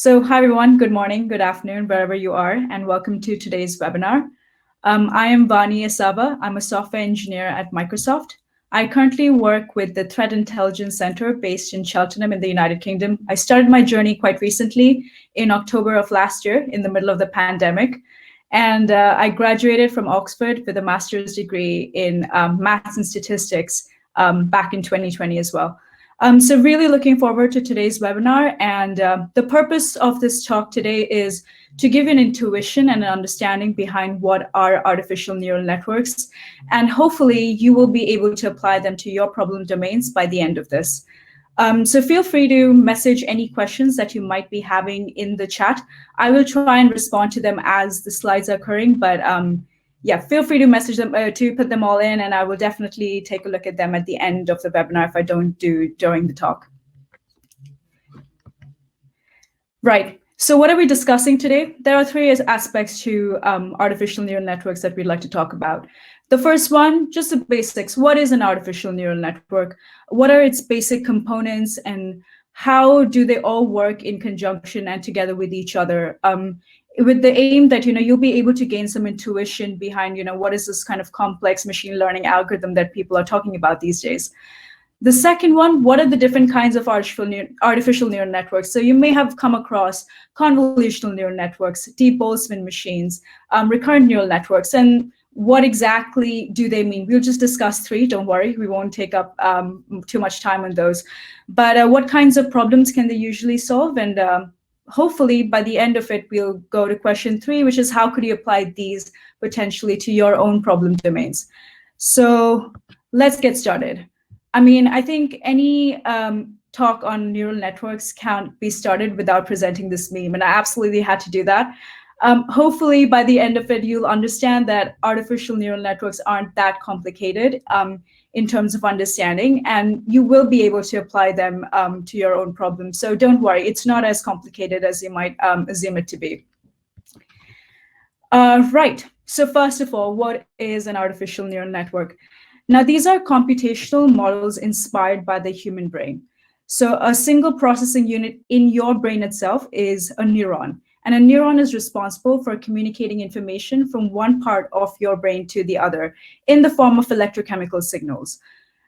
So hi everyone, good morning, good afternoon, wherever you are, and welcome to today's webinar. I am Vani Asawa. I'm a software engineer at Microsoft. I currently work with the Threat Intelligence Center based in Cheltenham in the United Kingdom. I started my journey quite recently in October of last year in the middle of the pandemic. And I graduated from Oxford with a master's degree in maths and statistics back in 2020 as well. So really looking forward to today's webinar. And the purpose of this talk today is to give an intuition and an understanding behind what are artificial neural networks. And hopefully you will be able to apply them to your problem domains by the end of this. So feel free to message any questions that you might be having in the chat. I will try and respond to them as the slides are occurring, but yeah, feel free to message them, to put them all in, and I will definitely take a look at them at the end of the webinar if I don't do during the talk. Right, so what are we discussing today? There are three aspects to artificial neural networks that we'd like to talk about. The first one, just the basics. What is an artificial neural network? What are its basic components, and how do they all work in conjunction and together with each other? With the aim that you'll be able to gain some intuition behind what is this kind of complex machine learning algorithm that people are talking about these days. The second one, what are the different kinds of artificial neural networks? So you may have come across convolutional neural networks, deep Boltzmann machines, recurrent neural networks, and what exactly do they mean? We'll just discuss three, don't worry, we won't take up too much time on those. But what kinds of problems can they usually solve? And hopefully by the end of it, we'll go to question 3, which is how could you apply these potentially to your own problem domains? So let's get started. I mean, I think any talk on neural networks can't be started without presenting this meme, and I absolutely had to do that. Hopefully by the end of it, you'll understand that artificial neural networks aren't that complicated in terms of understanding, and you will be able to apply them to your own problem. So don't worry, it's not as complicated as you might assume it to be. Right, so first of all, what is an artificial neural network? Now, these are computational models inspired by the human brain. So a single processing unit in your brain itself is a neuron. And a neuron is responsible for communicating information from one part of your brain to the other in the form of electrochemical signals.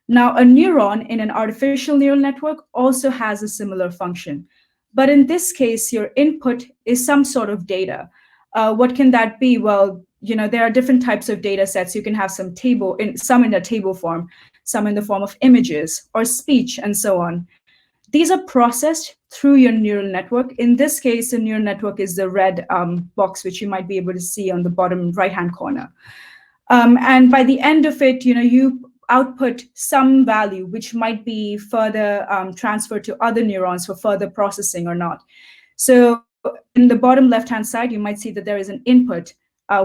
Now, a neuron in an artificial neural network also has a similar function. But in this case, your input is some sort of data. What can that be? Well, there are different types of data sets. You can have some in a table form, some in the form of images or speech, and so on. These are processed through your neural network. In this case, the neural network is the red box, which you might be able to see on the bottom right-hand corner. And by the end of it, you output some value, which might be further transferred to other neurons for further processing or not. So in the bottom left-hand side, you might see that there is an input,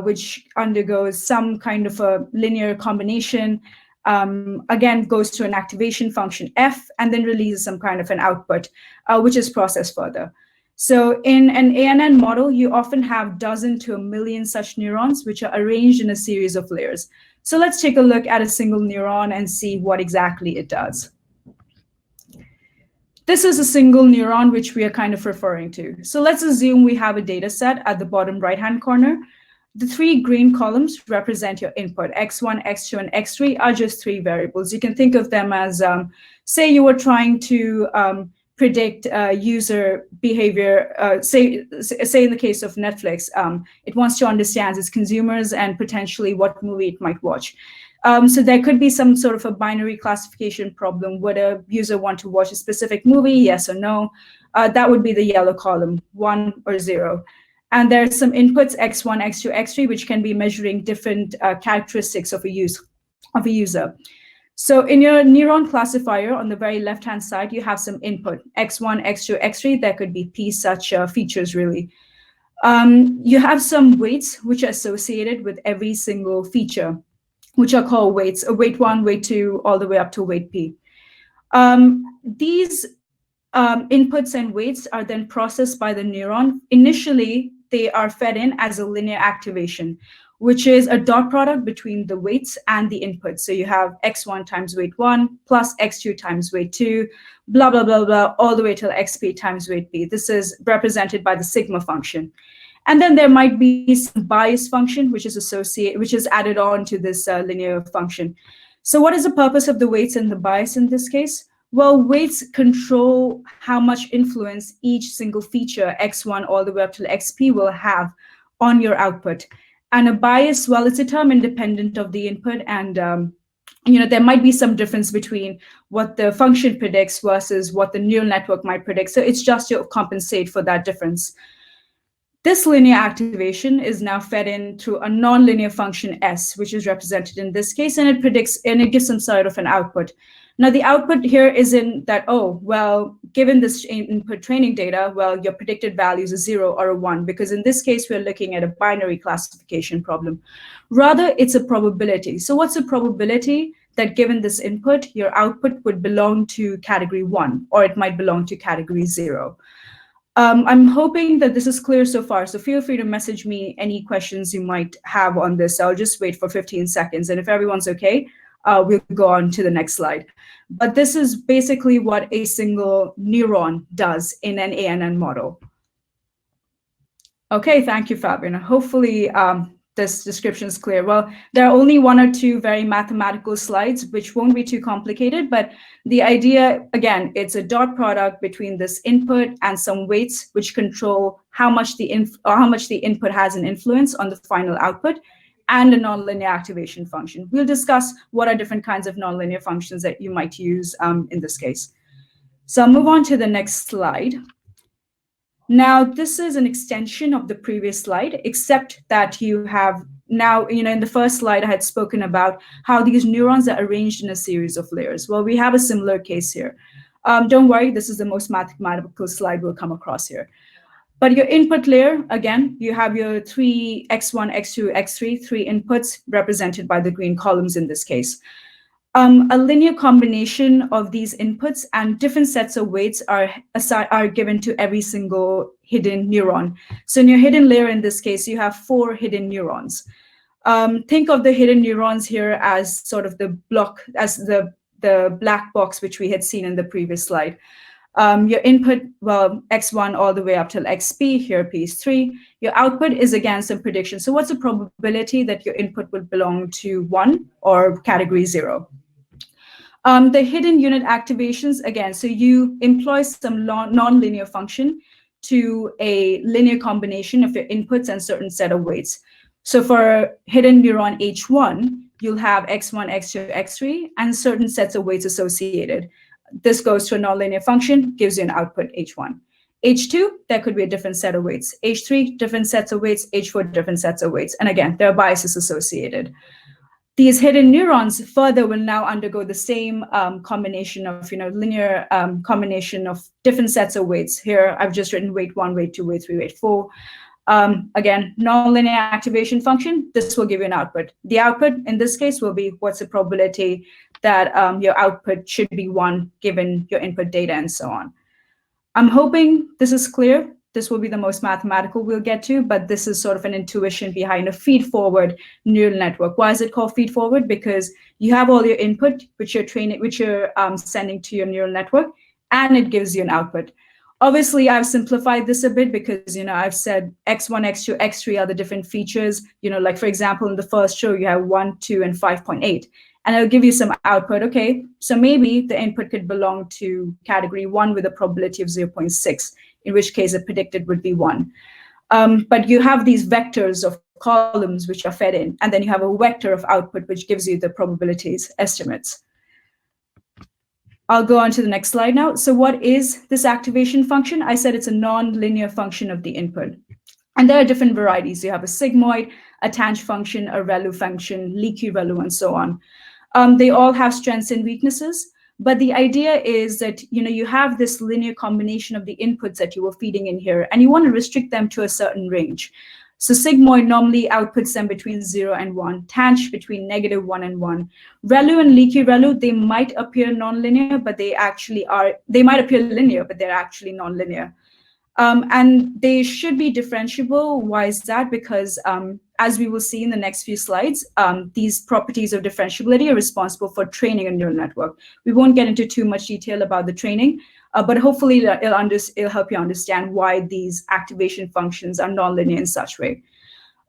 which undergoes some kind of a linear combination, again, goes to an activation function F, and then releases some kind of an output, which is processed further. So in an ANN model, you often have dozen to a million such neurons, which are arranged in a series of layers. So let's take a look at a single neuron and see what exactly it does. This is a single neuron, which we are kind of referring to. So let's assume we have a data set at the bottom right-hand corner. The 3 green columns represent your input. X1, X2, and X3 are just 3 variables. You can think of them as, say you were trying to predict user behavior, say in the case of Netflix, it wants to understand its consumers and potentially what movie it might watch. So there could be some sort of a binary classification problem. Would a user want to watch a specific movie, yes or no? That would be the yellow column, 1 or 0. And there are some inputs, X1, X2, X3, which can be measuring different characteristics of a user. So in your neuron classifier on the very left-hand side, you have some input, X1, X2, X3. There could be P such features, really. You have some weights, which are associated with every single feature, which are called weights, weight 1, weight 2, all the way up to weight P. These inputs and weights are then processed by the neuron. Initially, they are fed in as a linear activation. which is a dot product between the weights and the input. So you have x1 times weight 1 plus x2 times weight 2, blah, blah, blah, blah, all the way till xp times weight p. This is represented by the sigma function. And then there might be some bias function, which is added on to this linear function. So what is the purpose of the weights and the bias in this case? Well, weights control how much influence each single feature, x1 all the way up to xp, will have on your output. And a bias, well, it's a term independent of the input, and there might be some difference between what the function predicts versus what the neural network might predict. So it's just to compensate for that difference. This linear activation is now fed in through a nonlinear function S, which is represented in this case, and it predicts and it gives some sort of an output. Now, the output here isn't that, oh, well, given this input training data, well, your predicted value is a 0 or a 1, because in this case, we're looking at a binary classification problem. Rather, it's a probability. So what's the probability that given this input, your output would belong to category 1, or it might belong to category 0? I'm hoping that this is clear so far, so feel free to message me any questions you might have on this. I'll just wait for 15 seconds, and if everyone's okay, we'll go on to the next slide. But this is basically what a single neuron does in an ANN model. Okay, thank you, Fabian. Hopefully this description is clear. Well, there are only 1 or 2 very mathematical slides, which won't be too complicated, but the idea, again, it's a dot product between this input and some weights, which control how much the input has an influence on the final output, and a nonlinear activation function. We'll discuss what are different kinds of nonlinear functions that you might use in this case. So I'll move on to the next slide. Now, this is an extension of the previous slide, except that you have now, in the first slide, I had spoken about how these neurons are arranged in a series of layers. Well, we have a similar case here. Don't worry, this is the most mathematical slide we'll come across here. But your input layer, again, you have your 3 x1, x2, x3, 3 inputs represented by the green columns in this case. A linear combination of these inputs and different sets of weights are given to every single hidden neuron. So in your hidden layer, in this case, you have 4 hidden neurons. Think of the hidden neurons here as sort of the black box, which we had seen in the previous slide. Your input, well, x1 all the way up till xp, here p is 3. Your output is, again, some prediction. So what's the probability that your input would belong to 1 or category 0? The hidden unit activations, again, so you employ some nonlinear function to a linear combination of your inputs and certain set of weights. So for hidden neuron H1, you'll have x1, x2, x3, and certain sets of weights associated. This goes to a nonlinear function, gives you an output H1. H2, there could be a different set of weights. H3, different sets of weights. H4, different sets of weights. And again, there are biases associated. These hidden neurons further will now undergo the same combination of, linear combination of different sets of weights. Here, I've just written weight 1, weight 2, weight 3, weight 4. Again, nonlinear activation function, this will give you an output. The output in this case will be what's the probability that your output should be 1 given your input data and so on. I'm hoping this is clear. This will be the most mathematical we'll get to, but this is sort of an intuition behind a feed-forward neural network. Why is it called feed-forward? Because you have all your input, which you're sending to your neural network, and it gives you an output. Obviously, I've simplified this a bit because, I've said x1, x2, x3 are the different features. Like, for example, in the first row, you have 1, 2, and 5.8. And it'll give you some output. Okay, so maybe the input could belong to category 1 with a probability of 0.6, in which case the predicted would be 1. But you have these vectors of columns which are fed in, and then you have a vector of output which gives you the probabilities estimates. I'll go on to the next slide now. So what is this activation function? I said it's a non-linear function of the input. And there are different varieties. You have a sigmoid, a tanh function, a ReLU function, leaky-ReLU, and so on. They all have strengths and weaknesses, but the idea is that you have this linear combination of the inputs that you were feeding in here, and you want to restrict them to a certain range. So sigmoid normally outputs them between 0 and 1, tanh between -1 and 1. ReLU and leaky-ReLU, they might appear nonlinear, but they might appear linear, but they're actually nonlinear. And they should be differentiable. Why is that? Because as we will see in the next few slides, these properties of differentiability are responsible for training a neural network. We won't get into too much detail about the training, but hopefully it'll help you understand why these activation functions are nonlinear in such way.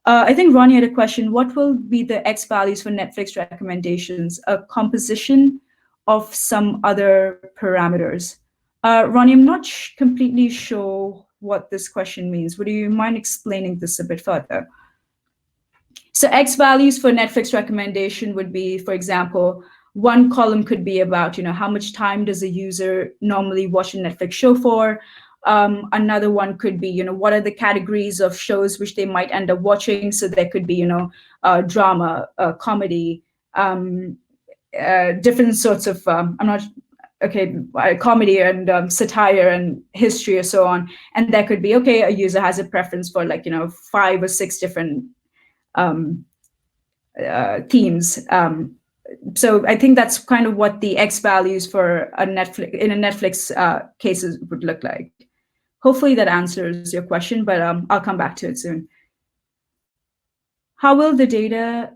I think Ronnie had a question. What will be the X values for Netflix recommendations? A composition of some other parameters. Ronnie, I'm not completely sure what this question means. Would you mind explaining this a bit further? So X values for Netflix recommendation would be, for example, one column could be about, how much time does a user normally watch a Netflix show for? Another one could be, what are the categories of shows which they might end up watching? So there could be, drama, comedy, different sorts of, comedy and satire and history or so on. And that could be, a user has a preference for 5 or 6 different themes. So I think that's kind of what the X values for a Netflix cases would look like. Hopefully that answers your question, but I'll come back to it soon. How will the data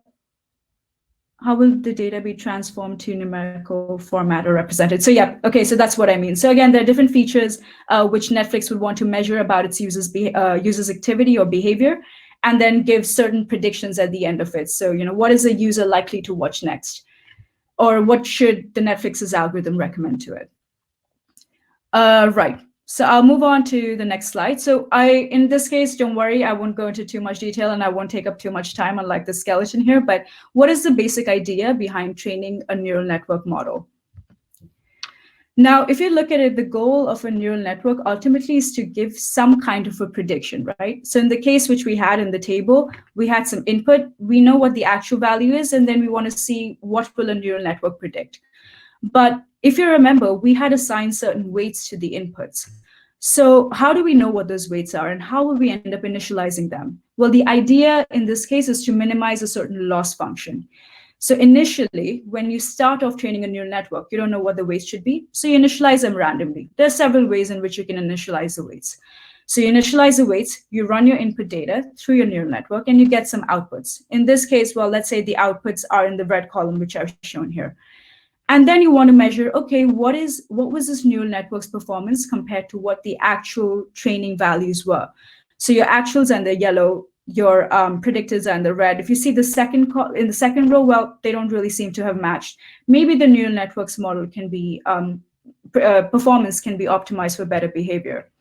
be transformed to numerical format or represented? So yeah, okay, so that's what I mean. So again, there are different features which Netflix would want to measure about its users' activity or behavior, and then give certain predictions at the end of it. So, what is a user likely to watch next? Or what should the Netflix's algorithm recommend to it? Right. So I'll move on to the next slide. So in this case, don't worry, I won't go into too much detail and I won't take up too much time, unlike the skeleton here, but what is the basic idea behind training a neural network model? Now, if you look at it, the goal of a neural network ultimately is to give some kind of a prediction, right? So in the case which we had in the table, we had some input, we know what the actual value is, and then we want to see what will a neural network predict. But if you remember, we had assigned certain weights to the inputs. So how do we know what those weights are, and how will we end up initializing them? Well, the idea in this case is to minimize a certain loss function. So initially, when you start off training a neural network, you don't know what the weights should be, so you initialize them randomly. There are several ways in which you can initialize the weights. So you initialize the weights, you run your input data through your neural network, and you get some outputs. In this case, well, let's say the outputs are in the red column, which I've shown here. And then you want to measure, okay, what was this neural network's performance compared to what the actual training values were? So your actuals and the yellow, your predictors and the red. If you see in the second row, well, they don't really seem to have matched. Maybe the neural network's model can be, performance can be optimized for better behavior.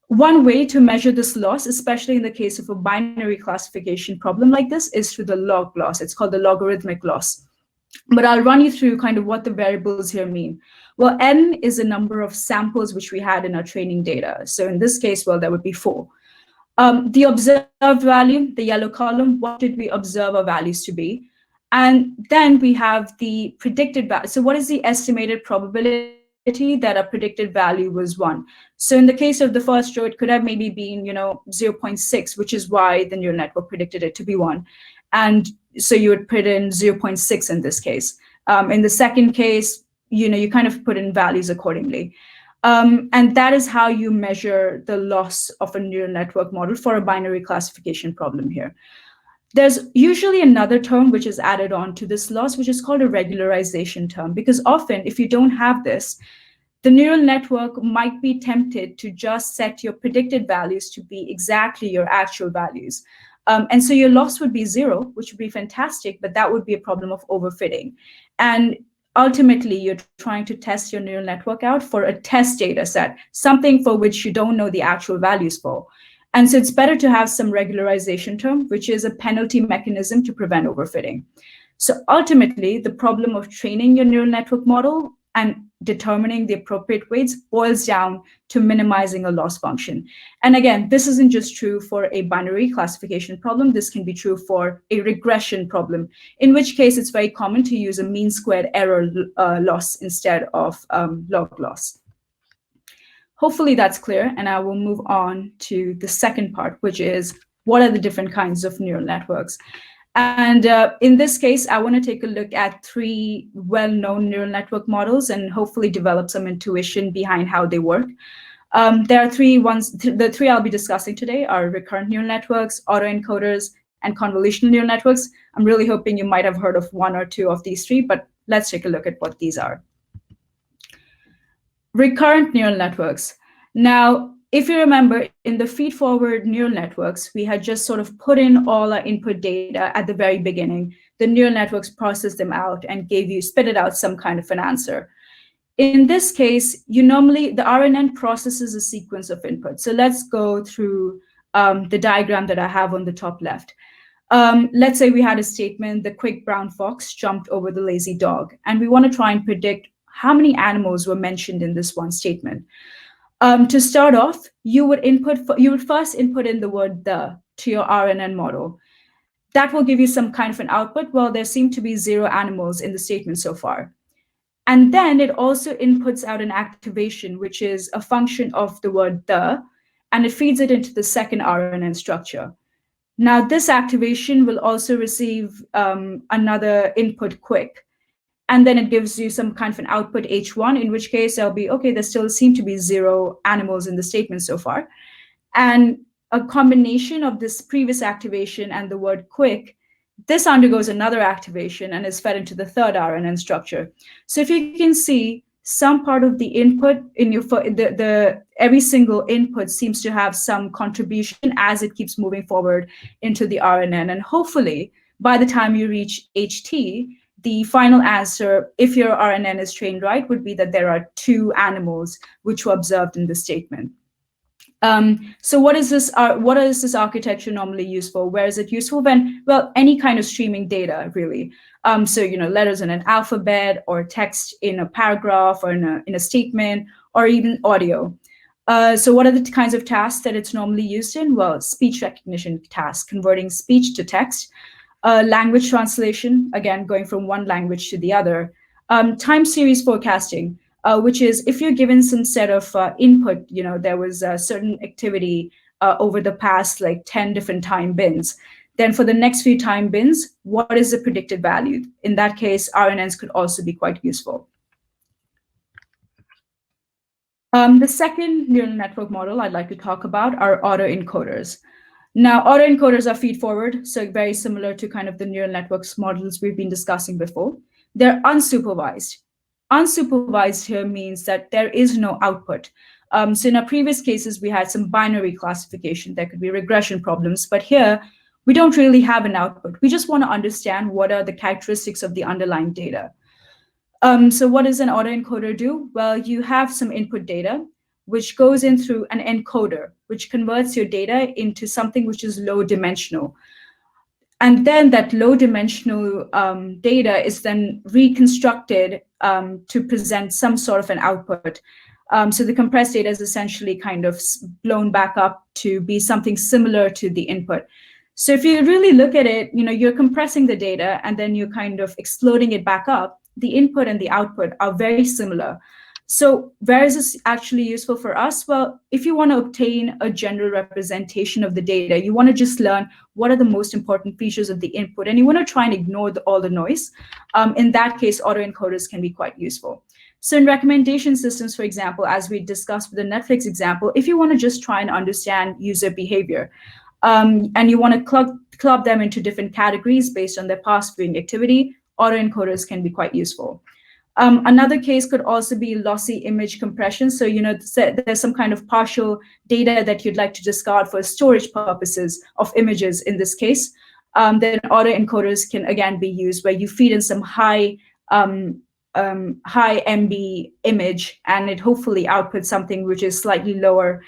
One way to measure this loss, especially in the case of a binary classification problem like this, is through the log loss. It's called the logarithmic loss. But I'll run you through kind of what the variables here mean. Well, n is the number of samples which we had in our training data. So in this case, well, there would be 4. The observed value, the yellow column, what did we observe our values to be? And then we have the predicted value. So what is the estimated probability that a predicted value was 1? So in the case of the first row, it could have maybe been 0.6, which is why the neural network predicted it to be 1. And so you would put in 0.6 in this case. In the second case, you kind of put in values accordingly. And that is how you measure the loss of a neural network model for a binary classification problem here. There's usually another term which is added on to this loss, which is called a regularization term, because often if you don't have this, the neural network might be tempted to just set your predicted values to be exactly your actual values. And so your loss would be 0, which would be fantastic, but that would be a problem of overfitting. And ultimately, you're trying to test your neural network out for a test data set, something for which you don't know the actual values for. And so it's better to have some regularization term, which is a penalty mechanism to prevent overfitting. So ultimately, the problem of training your neural network model and determining the appropriate weights boils down to minimizing a loss function. And again, this isn't just true for a binary classification problem. This can be true for a regression problem, in which case it's very common to use a mean squared error loss instead of log loss. Hopefully that's clear, and I will move on to the second part, which is what are the different kinds of neural networks? And in this case, I want to take a look at 3 well-known neural network models and hopefully develop some intuition behind how they work. There are the three I'll be discussing today are recurrent neural networks, autoencoders, and convolutional neural networks. I'm really hoping you might have heard of one or two of these three, but let's take a look at what these are. Recurrent neural networks. Now, if you remember, in the feed-forward neural networks, we had just sort of put in all our input data at the very beginning. The neural networks processed them out and spit it out some kind of an answer. In this case, the RNN processes a sequence of input. So let's go through the diagram that I have on the top left. Let's say we had a statement, the quick brown fox jumped over the lazy dog, and we want to try and predict how many animals were mentioned in this one statement. To start off, you would first input in the word "the" to your RNN model. That will give you some kind of an output. Well, there seem to be 0 animals in the statement so far. And then it also inputs out an activation, which is a function of the word "the," and it feeds it into the second RNN structure. Now, this activation will also receive another input quick. And then it gives you some kind of an output H1, in which case there'll be, okay, there still seem to be 0 animals in the statement so far. And a combination of this previous activation and the word quick, this undergoes another activation and is fed into the third RNN structure. So if you can see, some part of the input in your every single input seems to have some contribution as it keeps moving forward into the RNN. And hopefully, by the time you reach HT, the final answer, if your RNN is trained right, would be that there are 2 animals which were observed in the statement. So what is this architecture normally used for? Where is it useful? When, well, any kind of streaming data, really. So, letters in an alphabet or text in a paragraph or in a statement or even audio. So what are the kinds of tasks that it's normally used in? Well, speech recognition tasks, converting speech to text. Language translation, again, going from one language to the other. Time series forecasting, which is if you're given some set of input, there was a certain activity over the past 10 different time bins. Then for the next few time bins, what is the predicted value? In that case, RNNs could also be quite useful. The second neural network model I'd like to talk about are autoencoders. Now, autoencoders are feed-forward, so very similar to kind of the neural networks models we've been discussing before. They're unsupervised. Unsupervised here means that there is no output. So in our previous cases, we had some binary classification. There could be regression problems, but here, we don't really have an output. We just want to understand what are the characteristics of the underlying data. So what does an autoencoder do? Well, you have some input data, which goes in through an encoder, which converts your data into something which is low dimensional. And then that low dimensional data is then reconstructed to present some sort of an output. So the compressed data is essentially kind of blown back up to be something similar to the input. So if you really look at it, you're compressing the data and then you're kind of exploding it back up. The input and the output are very similar. So where is this actually useful for us? Well, if you want to obtain a general representation of the data, you want to just learn what are the most important features of the input, and you want to try and ignore all the noise. In that case, autoencoders can be quite useful. So in recommendation systems, for example, as we discussed with the Netflix example, if you want to just try and understand user behavior, and you want to club them into different categories based on their past viewing activity, autoencoders can be quite useful. Another case could also be lossy image compression. So, there's some kind of partial data that you'd like to discard for storage purposes of images in this case. Then autoencoders can again be used where you feed in some high MB image and it hopefully outputs something which is slightly lower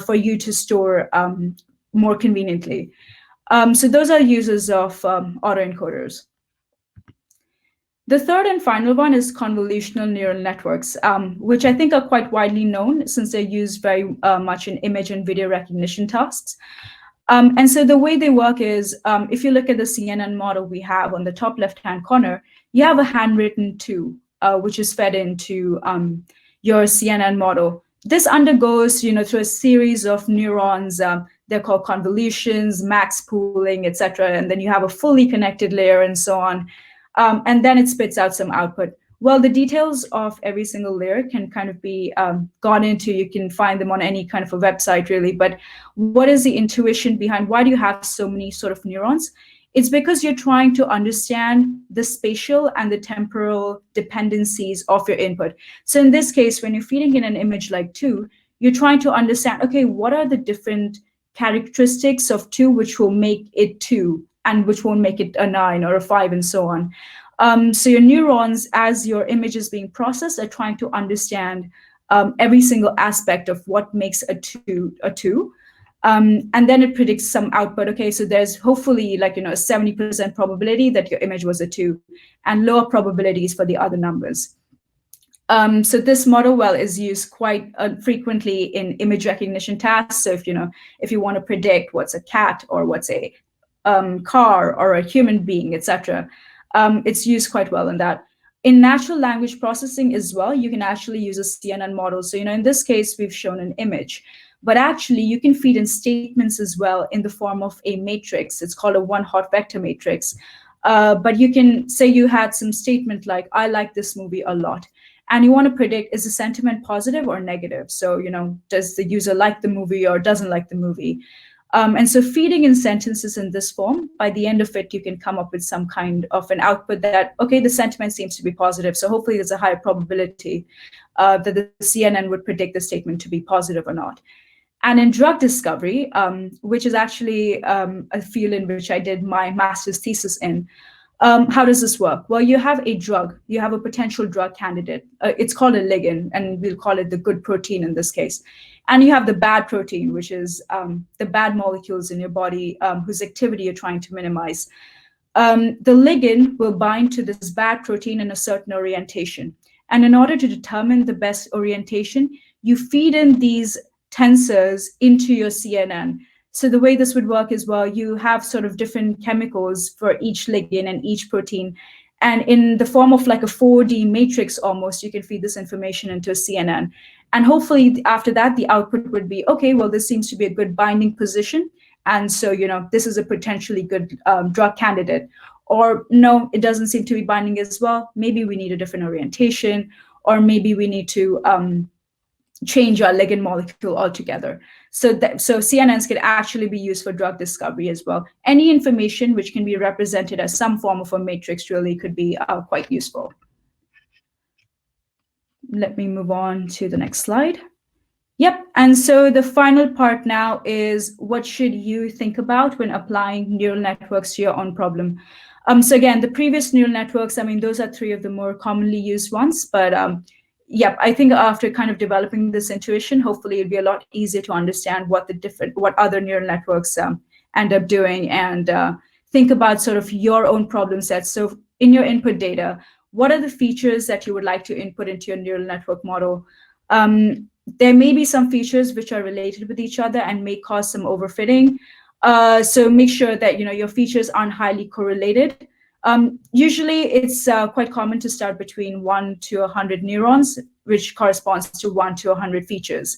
for you to store more conveniently. So those are uses of autoencoders. The third and final one is convolutional neural networks, which I think are quite widely known since they're used very much in image and video recognition tasks. And so the way they work is, if you look at the CNN model we have on the top left-hand corner, you have a handwritten 2, which is fed into your CNN model. This undergoes, through a series of neurons. They're called convolutions, max pooling, etc. And then you have a fully connected layer and so on. And then it spits out some output. Well, the details of every single layer can kind of be gone into. You can find them on any kind of a website, really. But what is the intuition behind why do you have so many sort of neurons? It's because you're trying to understand the spatial and the temporal dependencies of your input. So in this case, when you're feeding in an image like 2, you're trying to understand, okay, what are the different characteristics of 2 which will make it 2 and which won't make it a 9 or a 5 and so on. So your neurons, as your image is being processed, are trying to understand every single aspect of what makes a 2. And then it predicts some output. Okay, so there's hopefully like, a 70% probability that your image was a 2 and lower probabilities for the other numbers. So this model, well, is used quite frequently in image recognition tasks. So if you want to predict what's a cat or what's a car or a human being, etc., it's used quite well in that. In natural language processing as well, you can actually use a CNN model. So in this case, we've shown an image, but actually you can feed in statements as well in the form of a matrix. It's called a one-hot vector matrix. But you can say you had some statement like, I like this movie a lot. And you want to predict, is the sentiment positive or negative? So, does the user like the movie or doesn't like the movie? And so feeding in sentences in this form, by the end of it, you can come up with some kind of an output that, okay, the sentiment seems to be positive. So hopefully there's a higher probability that the CNN would predict the statement to be positive or not. And in drug discovery, which is actually a field in which I did my master's thesis in, how does this work? Well, you have a drug, you have a potential drug candidate. It's called a ligand, and we'll call it the good protein in this case. And you have the bad protein, which is the bad molecules in your body whose activity you're trying to minimize. The ligand will bind to this bad protein in a certain orientation. And in order to determine the best orientation, you feed in these tensors into your CNN. So the way this would work is, well, you have sort of different chemicals for each ligand and each protein. And in the form of like a 4D matrix almost, you can feed this information into a CNN. And hopefully after that, the output would be, okay, well, this seems to be a good binding position. And so, this is a potentially good drug candidate. Or no, it doesn't seem to be binding as well. Maybe we need a different orientation, or maybe we need to change our ligand molecule altogether. So CNNs can actually be used for drug discovery as well. Any information which can be represented as some form of a matrix really could be quite useful. Let me move on to the next slide. Yep, and so the final part now is, what should you think about when applying neural networks to your own problem? So again, the previous neural networks, those are 3 of the more commonly used ones, but yeah, I think after kind of developing this intuition, hopefully it'll be a lot easier to understand what other neural networks end up doing, and think about sort of your own problem sets. So in your input data, what are the features that you would like to input into your neural network model? There may be some features which are related with each other and may cause some overfitting. So make sure that your features aren't highly correlated. Usually it's quite common to start between 1 to 100 neurons, which corresponds to 1 to 100 features.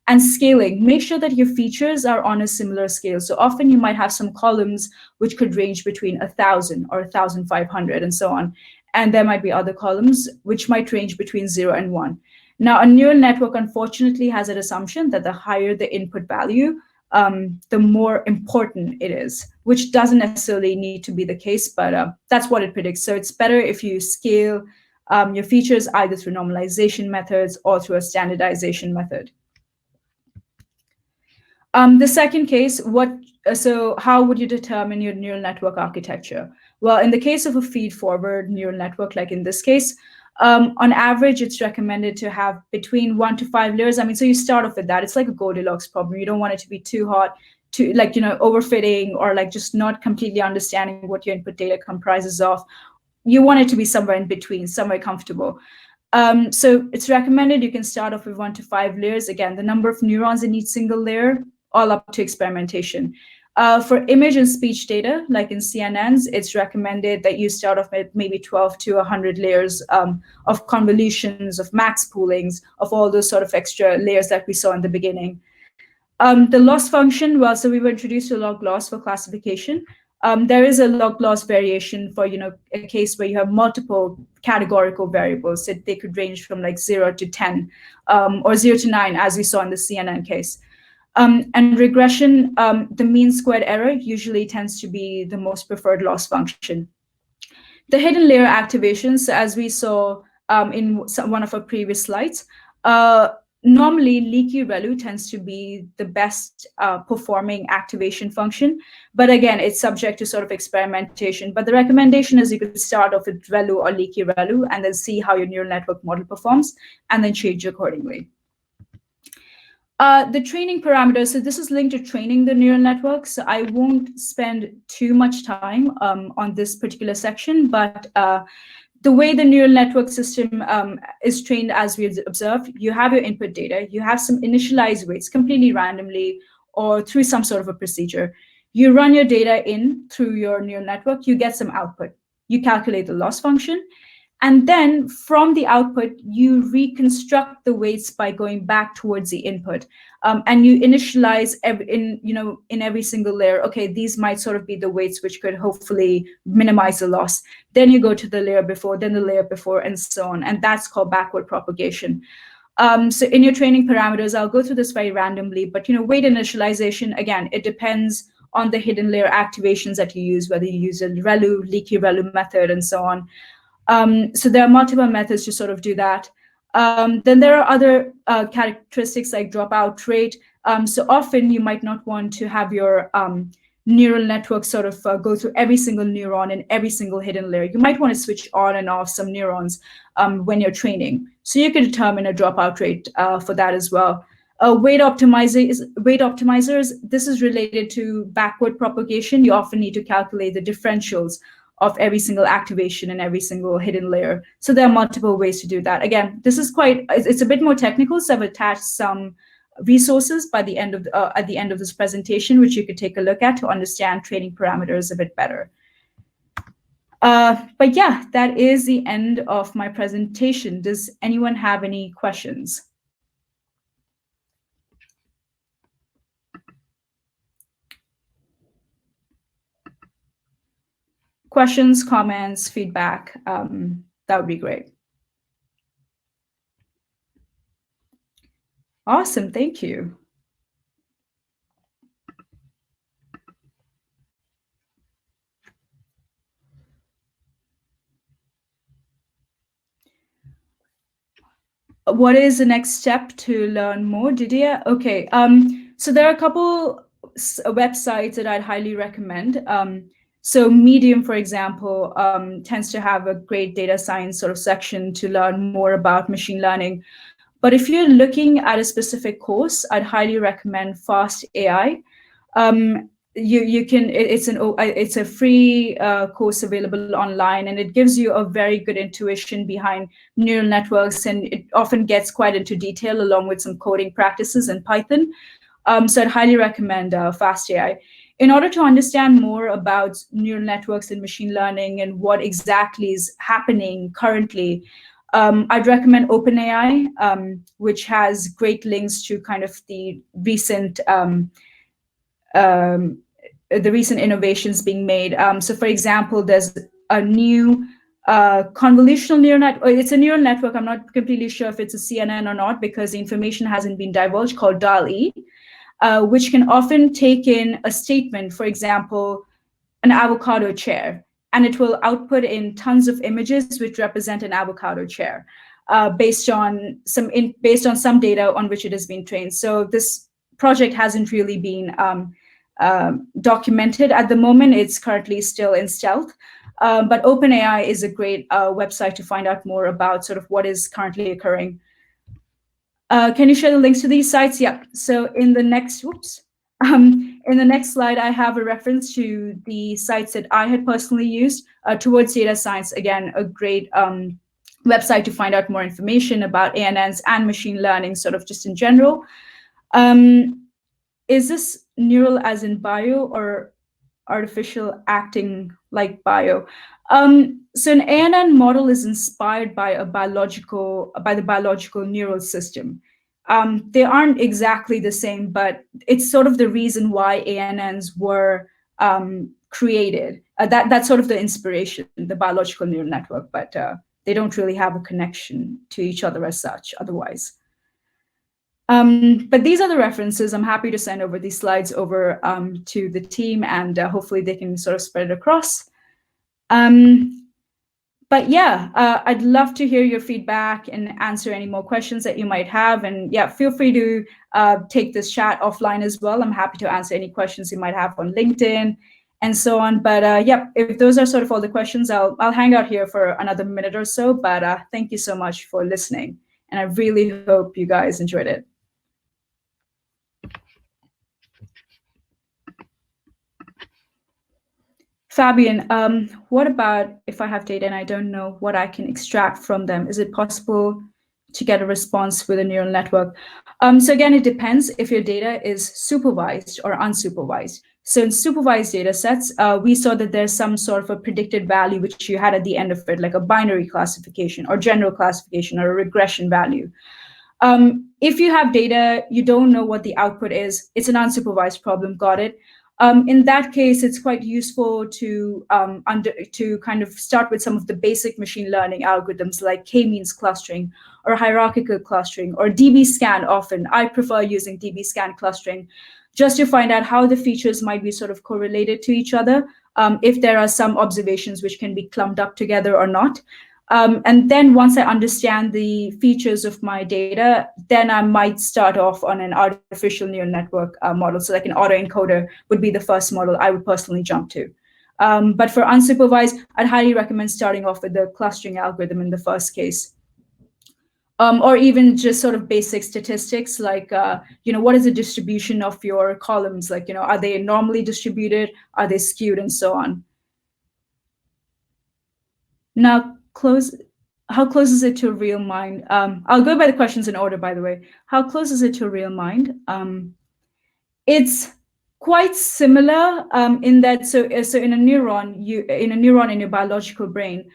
And scaling, make sure that your features are on a similar scale. So often you might have some columns which could range between 1,000 or 1,500 and so on. And there might be other columns which might range between 0 and 1. Now, a neural network, unfortunately, has an assumption that the higher the input value, the more important it is, which doesn't necessarily need to be the case, but that's what it predicts. So it's better if you scale your features either through normalization methods or through a standardization method. The second case, so how would you determine your neural network architecture? Well, in the case of a feed-forward neural network, like in this case, on average, it's recommended to have between 1 to 5 layers. So you start off with that. It's like a Goldilocks problem. You don't want it to be too hot, too overfitting, or like just not completely understanding what your input data comprises of. You want it to be somewhere in between, somewhere comfortable. So it's recommended you can start off with 1 to 5 layers. Again, the number of neurons in each single layer, all up to experimentation. For image and speech data, like in CNNs, it's recommended that you start off with maybe 12 to 100 layers of convolutions, of max poolings, of all those sort of extra layers that we saw in the beginning. The loss function, well, so we were introduced to log loss for classification. There is a log loss variation for a case where you have multiple categorical variables. So they could range from like 0 to 10 or 0 to 9, as we saw in the CNN case. And regression, the mean squared error usually tends to be the most preferred loss function. The hidden layer activations, as we saw in one of our previous slides, normally leaky ReLU tends to be the best performing activation function. But again, it's subject to sort of experimentation. But the recommendation is you could start off with ReLU or leaky ReLU and then see how your neural network model performs and then change accordingly. The training parameters, so this is linked to training the neural network. So I won't spend too much time on this particular section, but the way the neural network system is trained, as we observed, you have your input data, you have some initialized weights completely randomly or through some sort of a procedure. You run your data in through your neural network, you get some output. You calculate the loss function. And then from the output, you reconstruct the weights by going back towards the input. And you initialize in every single layer, okay, these might sort of be the weights which could hopefully minimize the loss. Then you go to the layer before, then the layer before, and so on. And that's called backward propagation. So in your training parameters, I'll go through this very randomly, but weight initialization, again, it depends on the hidden layer activations that you use, whether you use a ReLU, leaky ReLU method, and so on. So there are multiple methods to sort of do that. Then there are other characteristics like dropout rate. So often you might not want to have your neural network sort of go through every single neuron in every single hidden layer. You might want to switch on and off some neurons when you're training. So you can determine a dropout rate for that as well. Weight optimizers, this is related to backward propagation. You often need to calculate the differentials of every single activation and every single hidden layer. So there are multiple ways to do that. Again, this is it's a bit more technical, so I've attached some resources by the end of at the end of this presentation, which you could take a look at to understand training parameters a bit better. But yeah, that is the end of my presentation. Does anyone have any questions? Questions, comments, feedback, that would be great. Awesome, thank you. What is the next step to learn more, Didier? Okay, so there are a couple websites that I'd highly recommend. So Medium, for example, tends to have a great data science sort of section to learn more about machine learning. But if you're looking at a specific course, I'd highly recommend Fast AI. It's a free course available online, and it gives you a very good intuition behind neural networks, and it often gets quite into detail along with some coding practices in Python. So I'd highly recommend Fast AI. In order to understand more about neural networks and machine learning and what exactly is happening currently, I'd recommend OpenAI, which has great links to kind of the recent innovations being made. So for example, there's a new convolutional neural network. It's a neural network. I'm not completely sure if it's a CNN or not because the information hasn't been divulged, called DAL-E. Which can often take in a statement, for example, an avocado chair, and it will output in tons of images which represent an avocado chair based on some data on which it has been trained. So this project hasn't really been documented at the moment. It's currently still in stealth. But OpenAI is a great website to find out more about sort of what is currently occurring. Can you share the links to these sites? Yeah. So in the next, in the next slide, I have a reference to the sites that I had personally used. Towards Data Science, again, a great website to find out more information about ANNs and machine learning, sort of just in general. Is this neural as in bio or artificial acting like bio? So an ANN model is inspired by the biological neural system. They aren't exactly the same, but it's sort of the reason why ANNs were created. That's sort of the inspiration, the biological neural network, but they don't really have a connection to each other as such otherwise. But these are the references. I'm happy to send over these slides over to the team, and hopefully they can sort of spread it across. But yeah, I'd love to hear your feedback and answer any more questions that you might have. And yeah, feel free to take this chat offline as well. I'm happy to answer any questions you might have on LinkedIn and so on. But yeah, if those are sort of all the questions, I'll hang out here for another minute or so. But thank you so much for listening. And I really hope you guys enjoyed it. Fabian, what about if I have data and I don't know what I can extract from them? Is it possible to get a response with a neural network? So again, it depends if your data is supervised or unsupervised. So in supervised data sets, we saw that there's some sort of a predicted value which you had at the end of it, like a binary classification or general classification or a regression value. If you have data, you don't know what the output is, it's an unsupervised problem, got it? In that case, it's quite useful to kind of start with some of the basic machine learning algorithms like k-means clustering or hierarchical clustering or db-scan often. I prefer using db-scan clustering just to find out how the features might be sort of correlated to each other, if there are some observations which can be clumped up together or not. And then once I understand the features of my data, then I might start off on an artificial neural network model. So like an autoencoder would be the first model I would personally jump to. But for unsupervised, I'd highly recommend starting off with the clustering algorithm in the first case. Or even just sort of basic statistics like, what is the distribution of your columns? Like, are they normally distributed? Are they skewed and so on? Now, how close is it to a real mind? I'll go by the questions in order, by the way. How close is it to a real mind? It's quite similar in that, so in a neuron, in your biological brain,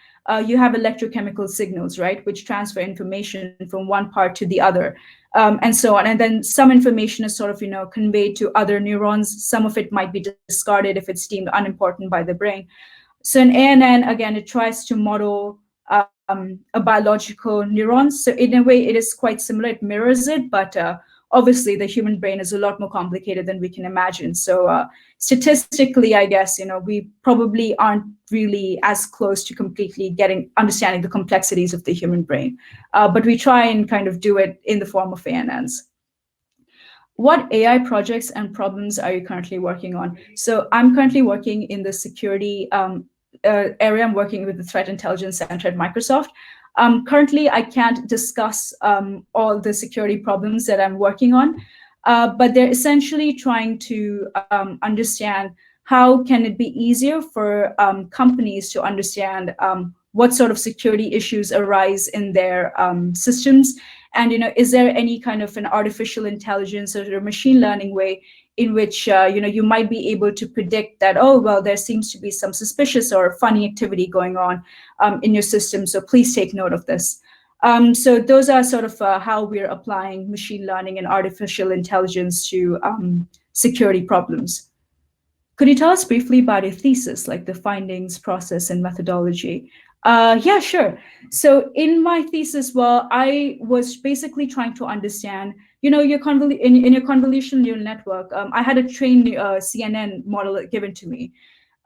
you have electrochemical signals, right, which transfer information from one part to the other, and so on. And then some information is sort of, conveyed to other neurons. Some of it might be discarded if it's deemed unimportant by the brain. So in ANN, again, it tries to model a biological neuron. So in a way, it is quite similar. It mirrors it, but obviously the human brain is a lot more complicated than we can imagine. So statistically, I guess, we probably aren't really as close to completely understanding the complexities of the human brain. But we try and kind of do it in the form of ANNs. What AI projects and problems are you currently working on? So I'm currently working in the security area. I'm working with the Threat Intelligence Center at Microsoft. Currently, I can't discuss all the security problems that I'm working on, but they're essentially trying to understand how can it be easier for companies to understand what sort of security issues arise in their systems. And is there any kind of an artificial intelligence or machine learning way in which you might be able to predict that, oh, well, there seems to be some suspicious or funny activity going on in your system, so please take note of this. So those are sort of how we're applying machine learning and artificial intelligence to security problems. Could you tell us briefly about your thesis, like the findings, process, and methodology? Yeah, sure. So in my thesis, well, I was basically trying to understand, in your convolutional neural network, I had a trained CNN model given to me.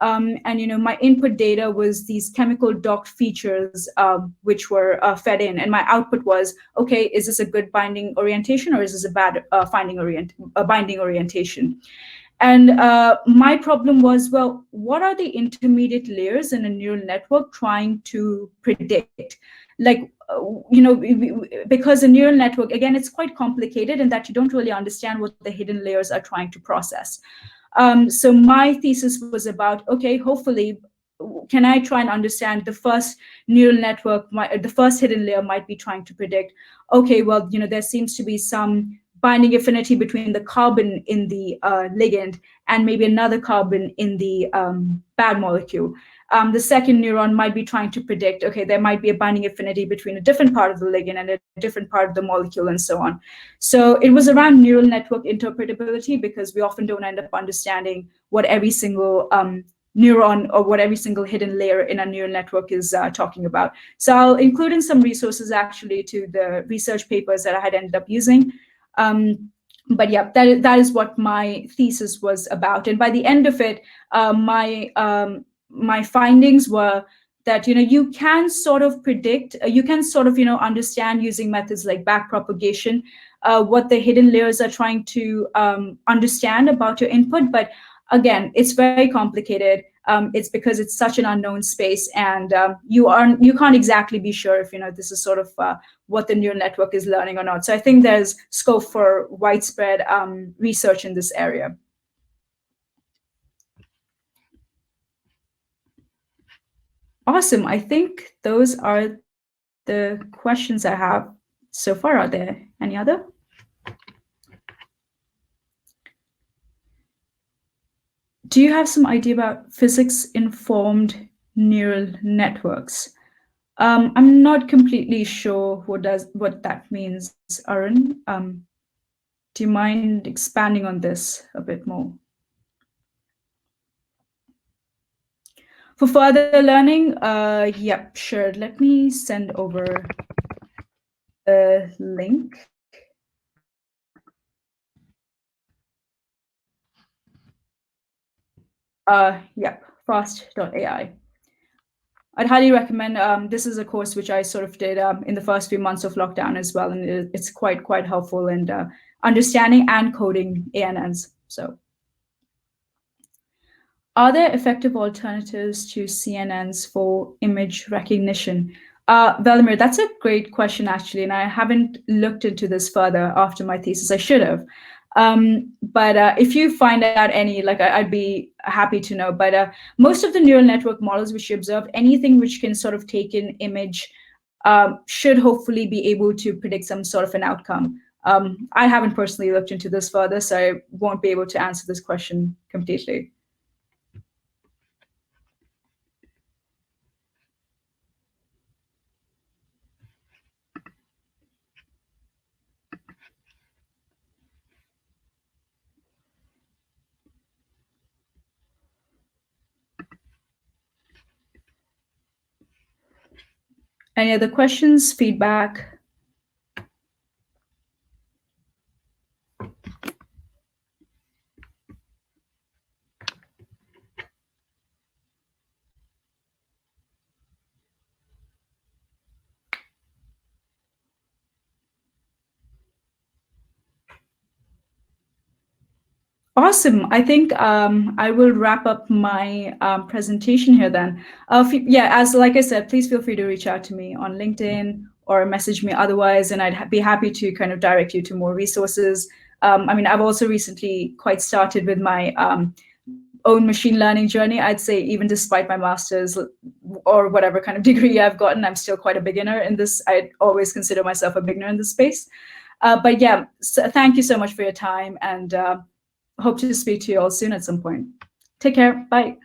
And my input data was these chemical docked features which were fed in, and my output was, okay, is this a good binding orientation or is this a bad binding orientation? And my problem was, well, what are the intermediate layers in a neural network trying to predict? Like, because a neural network, again, it's quite complicated in that you don't really understand what the hidden layers are trying to process. So my thesis was about, okay, hopefully, can I try and understand the first neural network, the first hidden layer might be trying to predict, okay, well, there seems to be some binding affinity between the carbon in the ligand and maybe another carbon in the bad molecule. The second neuron might be trying to predict, okay, there might be a binding affinity between a different part of the ligand and a different part of the molecule and so on. So it was around neural network interpretability because we often don't end up understanding what every single neuron or what every single hidden layer in a neural network is talking about. So I'll include in some resources actually to the research papers that I had ended up using. But yeah, that is what my thesis was about. And by the end of it, my findings were that you can sort of predict, you can sort of understand using methods like backpropagation what the hidden layers are trying to understand about your input. But again, it's very complicated. It's because it's such an unknown space, and you can't exactly be sure if this is sort of what the neural network is learning or not. So I think there's scope for widespread research in this area. Awesome. I think those are the questions I have so far. Are there any other? Do you have some idea about physics-informed neural networks? I'm not completely sure what that means, Arun. Do you mind expanding on this a bit more? For further learning, yep, sure. Let me send over a link. Yep, fast.ai. I'd highly recommend, this is a course which I sort of did in the first few months of lockdown as well, and it's quite helpful in understanding and coding ANNs. So, are there effective alternatives to CNNs for image recognition? Velimir, that's a great question, actually, and I haven't looked into this further after my thesis. I should have. But if you find out any, I'd be happy to know. But most of the neural network models which you observed, anything which can sort of take an image should hopefully be able to predict some sort of an outcome. I haven't personally looked into this further, so I won't be able to answer this question completely. Any other questions, feedback? Awesome. I think I will wrap up my presentation here then. Yeah, like I said, please feel free to reach out to me on LinkedIn or message me otherwise, and I'd be happy to kind of direct you to more resources. I mean, I've also recently quite started with my own machine learning journey. I'd say even despite my master's or whatever kind of degree I've gotten, I'm still quite a beginner in this. I always consider myself a beginner in this space. But yeah, so thank you so much for your time, and hope to speak to you all soon at some point. Take care. Bye.